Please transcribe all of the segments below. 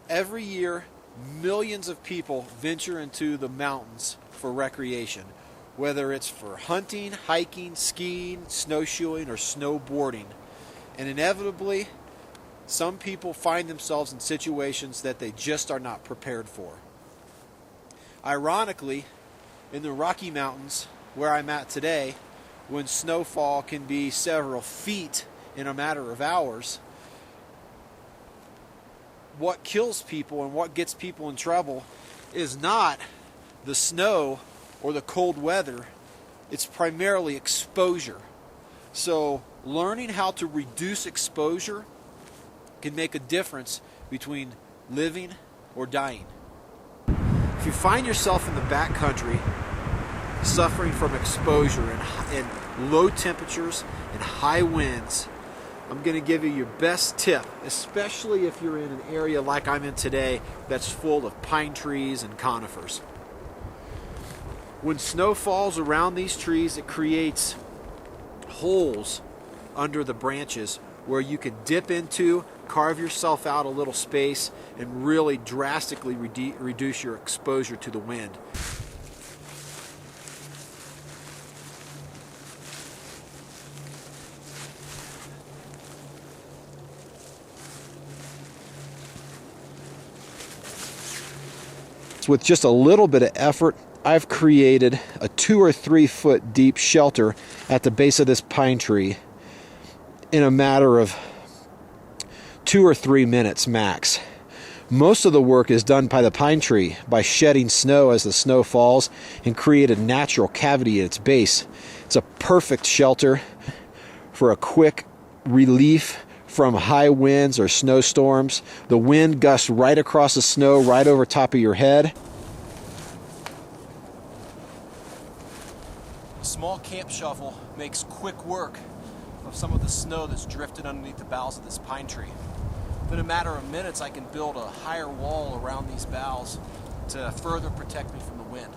Every year, millions of people venture into the mountains for recreation, whether it's for hunting, hiking, skiing, snowshoeing, or snowboarding. And inevitably, some people find themselves in situations that they just are not prepared for. Ironically, in the Rocky Mountains, where I'm at today, when snowfall can be several feet in a matter of hours, what kills people and what gets people in trouble is not the snow or the cold weather. It's primarily exposure. So learning how to reduce exposure can make a difference between living or dying. If you find yourself in the backcountry suffering from exposure and low temperatures and high winds, I'm going to give you your best tip, especially if you're in an area like I'm in today that's full of pine trees and conifers. When snow falls around these trees, it creates holes under the branches where you can dip into, carve yourself out a little space, and really drastically reduce your exposure to the wind. With just a little bit of effort, I've created a 2 or 3 foot deep shelter at the base of this pine tree in a matter of 2 or 3 minutes max. Most of the work is done by the pine tree by shedding snow as the snow falls and create a natural cavity at its base. It's a perfect shelter for a quick relief from high winds or snowstorms. The wind gusts right across the snow, right over top of your head. A small camp shovel makes quick work of some of the snow that's drifted underneath the boughs of this pine tree. In a matter of minutes, I can build a higher wall around these boughs to further protect me from the wind.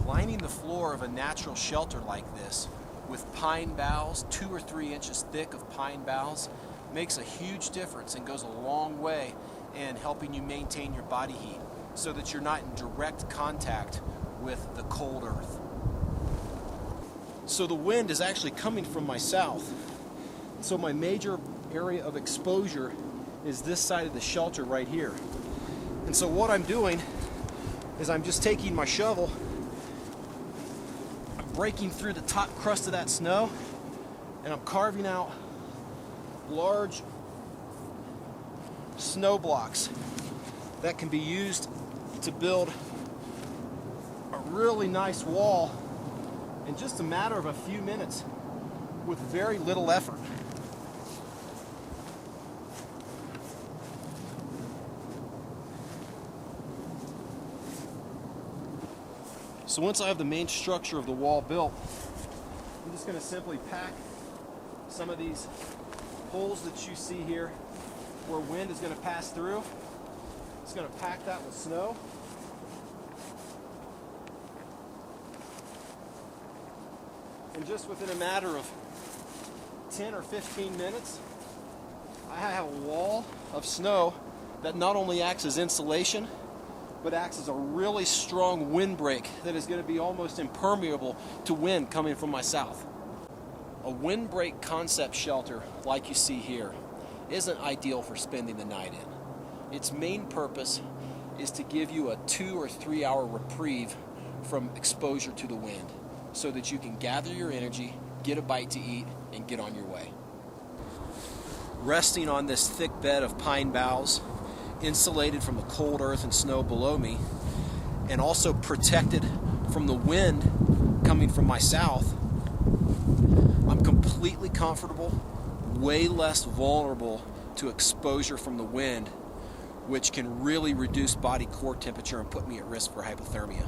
Lining the floor of a natural shelter like this with pine boughs, 2 or 3 inches thick of pine boughs, makes a huge difference and goes a long way in helping you maintain your body heat so that you're not in direct contact with the cold earth. So the wind is actually coming from my south. So my major area of exposure is this side of the shelter right here. And so what I'm doing is I'm just taking my shovel, breaking through the top crust of that snow, and I'm carving out large snow blocks that can be used to build a really nice wall in just a matter of a few minutes with very little effort. So once I have the main structure of the wall built, I'm just going to simply pack some of these holes that you see here where wind is going to pass through. Just going to pack that with snow. And just within a matter of 10 or 15 minutes, I have a wall of snow that not only acts as insulation, but acts as a really strong windbreak that is going to be almost impermeable to wind coming from my south. A windbreak concept shelter, like you see here, isn't ideal for spending the night in. Its main purpose is to give you a 2 or 3 hour reprieve from exposure to the wind so that you can gather your energy, get a bite to eat, and get on your way. Resting on this thick bed of pine boughs, insulated from the cold earth and snow below me, and also protected from the wind coming from my south, I'm completely comfortable, way less vulnerable to exposure from the wind, which can really reduce body core temperature and put me at risk for hypothermia.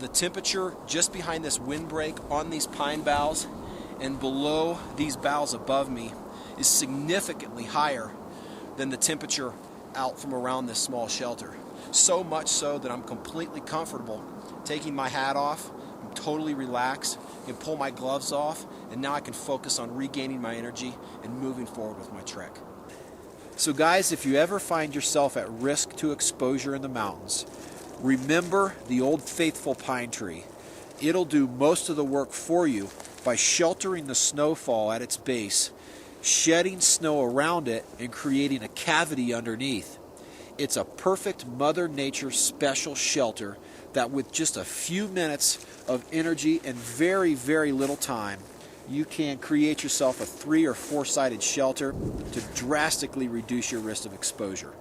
The temperature just behind this windbreak on these pine boughs and below these boughs above me is significantly higher than the temperature out from around this small shelter. So much so that I'm completely comfortable taking my hat off, I'm totally relaxed, and pull my gloves off, and now I can focus on regaining my energy and moving forward with my trek. So guys, if you ever find yourself at risk to exposure in the mountains, remember the old faithful pine tree. It'll do most of the work for you by sheltering the snowfall at its base, shedding snow around it, and creating a cavity underneath. It's a perfect Mother Nature special shelter that with just a few minutes of energy and very, very little time, you can create yourself a 3 or 4 sided shelter to drastically reduce your risk of exposure.